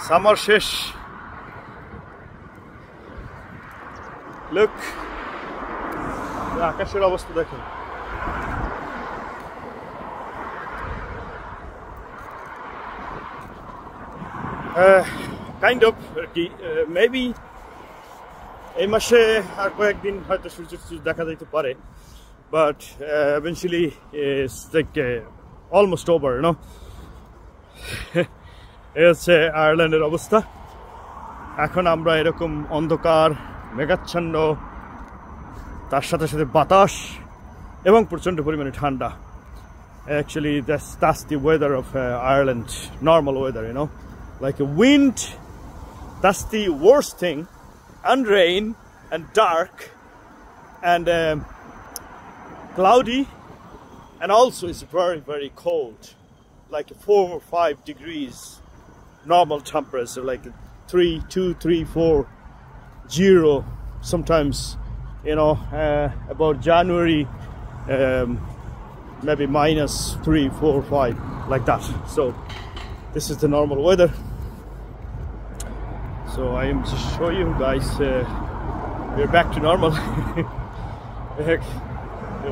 Summer শেষ। Look, আকাশের অবস্থা দেখেন। কাইন্ড অফ আর কি, মেবি এই মাসে আর কয়েকদিন হয়তো সূর্য দেখা যাইতে পারে, but eventually it's like almost over, you know. এই হচ্ছে আয়ারল্যান্ডের অবস্থা। এখন আমরা এরকম অন্ধকার, মেঘাচ্ছন্ন, তার সাথে সাথে বাতাস এবং প্রচণ্ড পরিমাণে ঠান্ডা। Actually that's the weather of Ireland, normal weather, you know, like a wind, that's the worst thing, and rain and dark and cloudy, and also it's very, very cold, like 4 or 5 degrees normal temperature, like 3, 2, 3, 4, 0 sometimes, you know, about January maybe -3, 4, 5, like that. So this is the normal weather. So I am just show you guys, we're back to normal.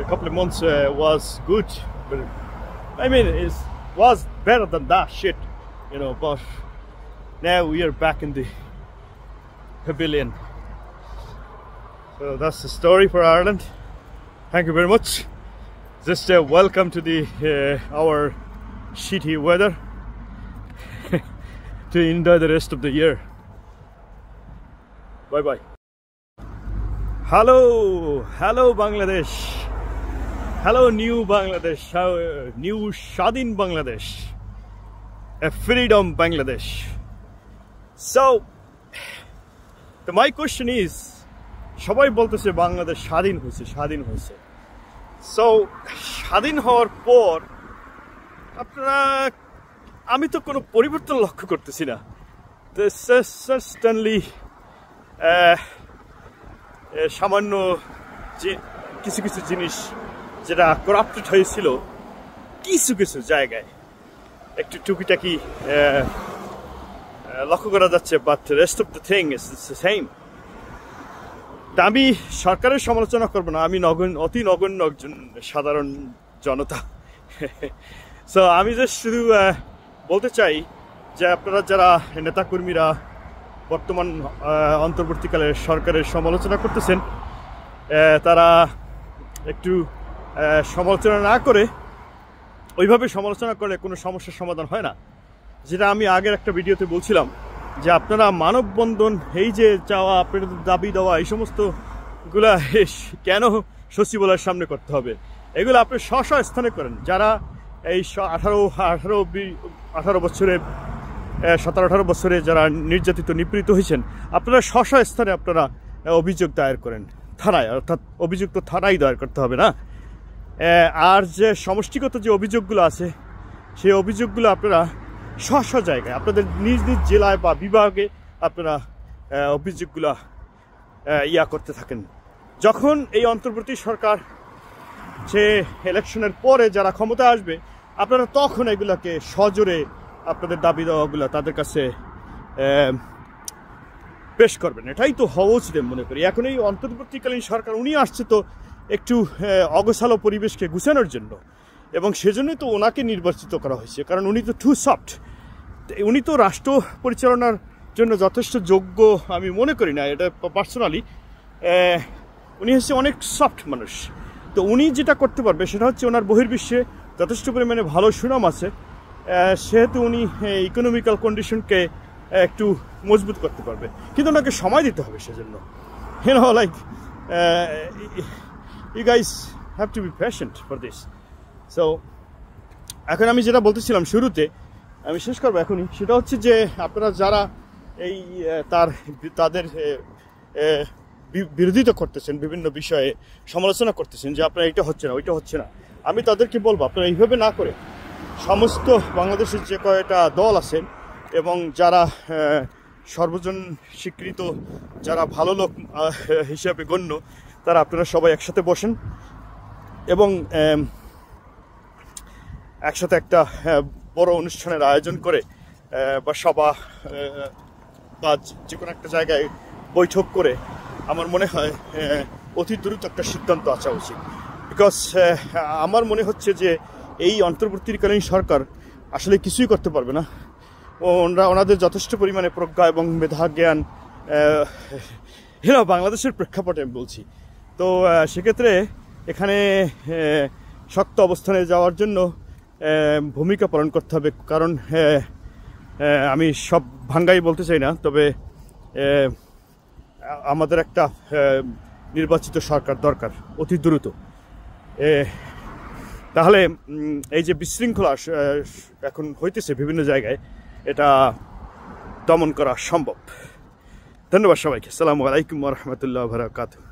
A couple of months was good, but I mean it was better than that shit, you know, but now we are back in the pavilion. So that's the story for Ireland. Thank you very much. Just welcome to the our shitty weather to enjoy the rest of the year. Bye bye. Hello Bangladesh. Hello new Bangladesh. New Shadin Bangladesh. A freedom Bangladesh. So my question is, সবাই বলতেছে বাংলাদেশ স্বাধীন হয়েছে। So স্বাধীন হওয়ার পর আপনারা, আমি তো কোনো পরিবর্তন লক্ষ্য করতেছি না। সার্টেনলি সামান্য যে কিছু জিনিস যেটা করাপ্টেড হয়েছিল কিছু জায়গায় একটু টুকিটাকি লক্ষ্য করা যাচ্ছে, but rest of the thing is the same. আমি সরকারের সমালোচনা করবো না, আমি অতি নগণ্য একজন সাধারণ জনতা। সো আমি জাস্ট শুধু বলতে চাই যে আপনারা যারা নেতাকর্মীরা বর্তমান অন্তর্বর্তীকালের সরকারের সমালোচনা করতেছেন, তারা একটু সমালোচনা না করে, ওইভাবে সমালোচনা করলে কোনো সমস্যার সমাধান হয় না। যেটা আমি আগের একটা ভিডিওতে বলছিলাম যে আপনারা মানববন্ধন, এই যে চাওয়া, আপনাদের দাবি দেওয়া, এই সমস্তগুলা কেন সচিবালয়ের সামনে করতে হবে? এগুলো আপনি স্ব স্থানে করেন। যারা এই 18 বছরে 17-18 বছরে যারা নির্যাতিত নিপীড়িত হয়েছেন, আপনারা স্ব স্থানে আপনারা অভিযোগ দায়ের করেন থানায়, অর্থাৎ অভিযোগ তো থানায় দায়ের করতে হবে না। আর যে সমষ্টিগত যে অভিযোগগুলো আছে, সেই অভিযোগগুলো আপনারা স্ব জায়গায় আপনাদের নিজ জেলায় বা বিভাগে আপনারা অভিযোগগুলা করতে থাকেন। যখন এই অন্তর্বর্তী সরকার যে ইলেকশনের পরে যারা ক্ষমতা আসবে, আপনারা তখন এগুলাকে সজোরে আপনাদের দাবি দেওয়াগুলো তাদের কাছে পেশ করবেন। এটাই তো হওয়া উচিত মনে করি। এখন এই অন্তর্বর্তীকালীন সরকার, উনি আসছে তো একটু অগোছালো পরিবেশকে গুছানোর জন্য, এবং সেজন্যই তো ওনাকে নির্বাচিত করা হয়েছে, কারণ উনি তো টু সফট। উনি তো রাষ্ট্র পরিচালনার জন্য যথেষ্ট যোগ্য আমি মনে করি না, এটা পার্সোনালি। উনি হচ্ছে অনেক সফট মানুষ। তো উনি যেটা করতে পারবে সেটা হচ্ছে, ওনার বহির্বিশ্বে যথেষ্ট পরিমাণে ভালো সুনাম আছে, সেহেতু উনি ইকোনমিক্যাল কন্ডিশনকে একটু মজবুত করতে পারবে, কিন্তু ওনাকে সময় দিতে হবে সেজন্য। You know, like you guys have to be patient for this. So এখন আমি যেটা বলতেছিলাম শুরুতে, আমি শেষ করবো এখনই, সেটা হচ্ছে যে আপনারা যারা এই তাদের বিরোধিতা করতেছেন, বিভিন্ন বিষয়ে সমালোচনা করতেছেন যে আপনারা এটা হচ্ছে না, ওইটা হচ্ছে না, আমি তাদেরকে বলবো আপনারা এইভাবে না করে সমস্ত বাংলাদেশের যে কয়টা দল আছেন এবং যারা সর্বজন স্বীকৃত, যারা ভালো লোক হিসাবে গণ্য, তারা আপনারা সবাই একসাথে বসেন এবং একসাথে একটা বড় অনুষ্ঠানের আয়োজন করে বা সভা বা যে কোনো একটা জায়গায় বৈঠক করে আমার মনে হয় অতি দ্রুত একটা সিদ্ধান্ত আসা উচিত। বিকজ আমার মনে হচ্ছে যে এই অন্তর্বর্তীকালীন সরকার আসলে কিছুই করতে পারবে না। ওনাদের যথেষ্ট পরিমাণে প্রজ্ঞা এবং মেধা জ্ঞান বাংলাদেশের প্রেক্ষাপটে আমি বলছি। তো সেক্ষেত্রে এখানে শক্ত অবস্থানে যাওয়ার জন্য ভূমিকা পালন করতে হবে। কারণ আমি সব ভাঙ্গাই বলতে চাই না, তবে আমাদের একটা নির্বাচিত সরকার দরকার অতি দ্রুত। তাহলে এই যে বিশৃঙ্খলা এখন হইতেছে বিভিন্ন জায়গায়, এটা দমন করা সম্ভব। ধন্যবাদ সবাইকে। আসসালামু আলাইকুম ওয়া রাহমাতুল্লাহি ওয়া বারাকাতুহু।